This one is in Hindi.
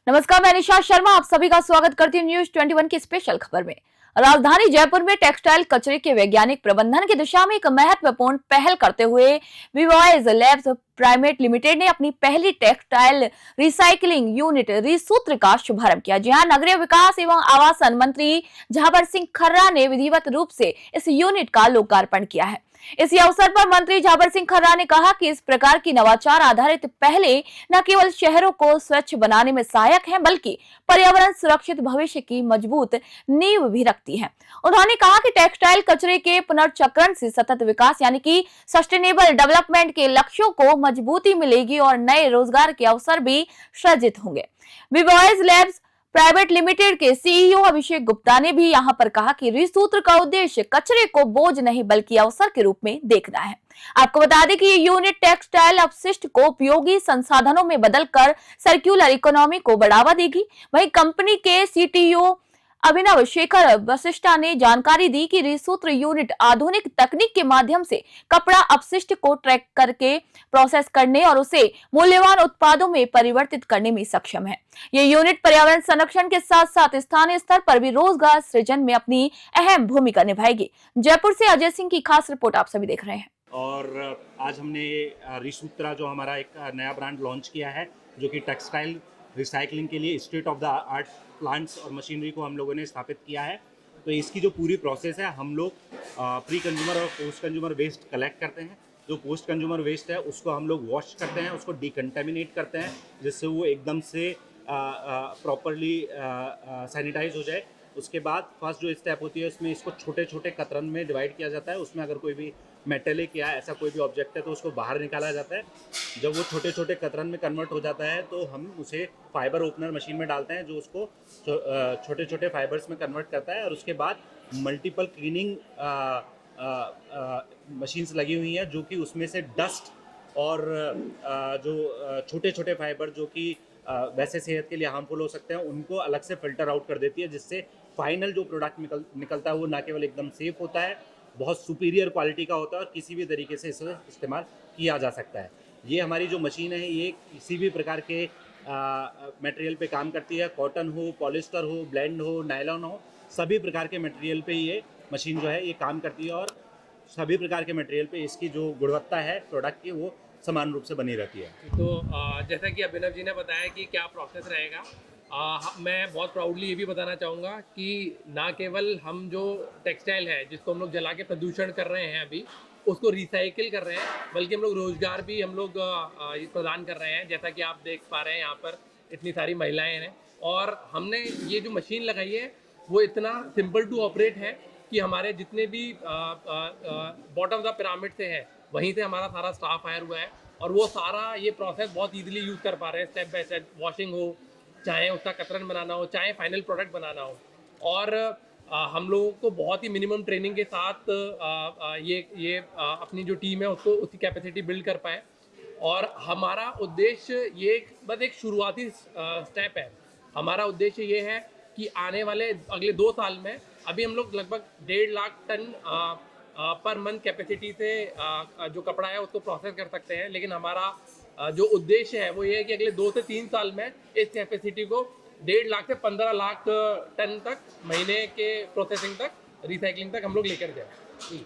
नमस्कार, मैं निशा शर्मा आप सभी का स्वागत करती हूँ न्यूज 21 की स्पेशल खबर में। राजधानी जयपुर में टेक्सटाइल कचरे के वैज्ञानिक प्रबंधन की दिशा में एक महत्वपूर्ण पहल करते हुए विवॉइस लैब्स प्राइवेट लिमिटेड ने अपनी पहली टेक्सटाइल रिसाइकलिंग यूनिट रिसूत्र का शुभारंभ किया। जी हां, नगरीय विकास एवं आवासन मंत्री झाबर सिंह खर्रा ने विधिवत रूप से इस यूनिट का लोकार्पण किया है। इसी अवसर पर मंत्री झाबर सिंह खर्रा ने कहा कि इस प्रकार की नवाचार आधारित पहले न केवल शहरों को स्वच्छ बनाने में सहायक है, बल्कि पर्यावरण सुरक्षित भविष्य की मजबूत नींव भी रखती है। उन्होंने कहा कि टेक्सटाइल कचरे के पुनर्चक्रण से सतत विकास यानी कि सस्टेनेबल डेवलपमेंट के लक्ष्यों को मजबूती मिलेगी और नए रोजगार के अवसर भी सृजित होंगे। विवॉइस लैब्स प्राइवेट लिमिटेड के सीईओ अभिषेक गुप्ता ने भी यहां पर कहा कि रिसूत्र का उद्देश्य कचरे को बोझ नहीं बल्कि अवसर के रूप में देखना है। आपको बता दें कि ये यूनिट टेक्सटाइल अपशिष्ट को उपयोगी संसाधनों में बदलकर सर्कुलर इकोनॉमी को बढ़ावा देगी। वहीं कंपनी के सीटीओ अभिनव शेखर वशिष्ठा ने जानकारी दी कि रिसूत्र यूनिट आधुनिक तकनीक के माध्यम से कपड़ा अपशिष्ट को ट्रैक करके प्रोसेस करने और उसे मूल्यवान उत्पादों में परिवर्तित करने में सक्षम है। ये यूनिट पर्यावरण संरक्षण के साथ साथ स्थानीय स्तर पर भी रोजगार सृजन में अपनी अहम भूमिका निभाएगी। जयपुर से अजय सिंह की खास रिपोर्ट आप सभी देख रहे हैं। और आज हमने रिसूत्रा जो हमारा एक नया ब्रांड लॉन्च किया है, जो कि टेक्सटाइल रिसाइकलिंग के लिए state of the art plants और मशीनरी को हम लोगों ने स्थापित किया है। तो इसकी जो पूरी प्रोसेस है, हम लोग प्री कंज्यूमर और पोस्ट कंज्यूमर वेस्ट कलेक्ट करते हैं। जो पोस्ट कंज्यूमर वेस्ट है उसको हम लोग वॉश करते हैं, उसको डिकंटेमिनेट करते हैं, जिससे वो एकदम से प्रॉपरली सैनिटाइज हो जाए। उसके बाद फर्स्ट जो स्टेप होती है उसमें इसको छोटे छोटे कतरन में डिवाइड किया जाता है। उसमें अगर कोई भी मेटेलिक या ऐसा कोई भी ऑब्जेक्ट है तो उसको बाहर निकाला जाता है। जब वो छोटे छोटे कतरन में कन्वर्ट हो जाता है तो हम उसे फाइबर ओपनर मशीन में डालते हैं, जो उसको छोटे छोटे फाइबर्स में कन्वर्ट करता है। और उसके बाद मल्टीपल क्लीनिंग मशीन्स लगी हुई हैं, जो कि उसमें से डस्ट और जो छोटे छोटे फाइबर जो कि वैसे सेहत के लिए हार्मफुल हो सकते हैं, उनको अलग से फिल्टर आउट कर देती है, जिससे फाइनल जो प्रोडक्ट निकलता है वो ना केवल एकदम सेफ होता है, बहुत सुपीरियर क्वालिटी का होता है और किसी भी तरीके से इसे इस्तेमाल किया जा सकता है। ये हमारी जो मशीन है ये किसी भी प्रकार के मटेरियल पे काम करती है। कॉटन हो, पॉलिस्टर हो, ब्लेंड हो, नायलॉन हो, सभी प्रकार के मटेरियल पे ये मशीन जो है ये काम करती है। और सभी प्रकार के मटेरियल पे इसकी जो गुणवत्ता है प्रोडक्ट की वो समान रूप से बनी रहती है। तो जैसा कि अभिनव जी ने बताया कि क्या प्रोसेस रहेगा, मैं बहुत प्राउडली ये भी बताना चाहूँगा कि ना केवल हम जो टेक्सटाइल है जिसको हम लोग जला के प्रदूषण कर रहे हैं अभी, उसको रिसाइकिल कर रहे हैं, बल्कि हम लोग रोज़गार भी हम लोग प्रदान कर रहे हैं। जैसा कि आप देख पा रहे हैं यहाँ पर इतनी सारी महिलाएं हैं और हमने ये जो मशीन लगाई है वो इतना सिंपल टू ऑपरेट है कि हमारे जितने भी बॉटम ऑफ द पिरामिड से है वहीं से हमारा सारा स्टाफ हायर हुआ है और वो सारा ये प्रोसेस बहुत ईजिली यूज़ कर पा रहे हैं। स्टेप बाय स्टेप वॉशिंग हो, चाहे उसका कतरन बनाना हो, चाहे फाइनल प्रोडक्ट बनाना हो। और हम लोगों को बहुत ही मिनिमम ट्रेनिंग के साथ ये अपनी जो टीम है उसको उसकी कैपेसिटी बिल्ड कर पाए। और हमारा उद्देश्य ये बस एक शुरुआती स्टेप है। हमारा उद्देश्य ये है कि आने वाले अगले 2 साल में अभी हम लोग लगभग 1.5 lakh ton per month capacity से जो कपड़ा है उसको प्रोसेस कर सकते हैं। लेकिन हमारा जो उद्देश्य है वो ये है कि अगले 2 से 3 साल में इस कैपेसिटी को 1.5 लाख से 15 लाख टन तक महीने के प्रोसेसिंग तक, रिसाइकलिंग तक हम लोग लेकर जाए।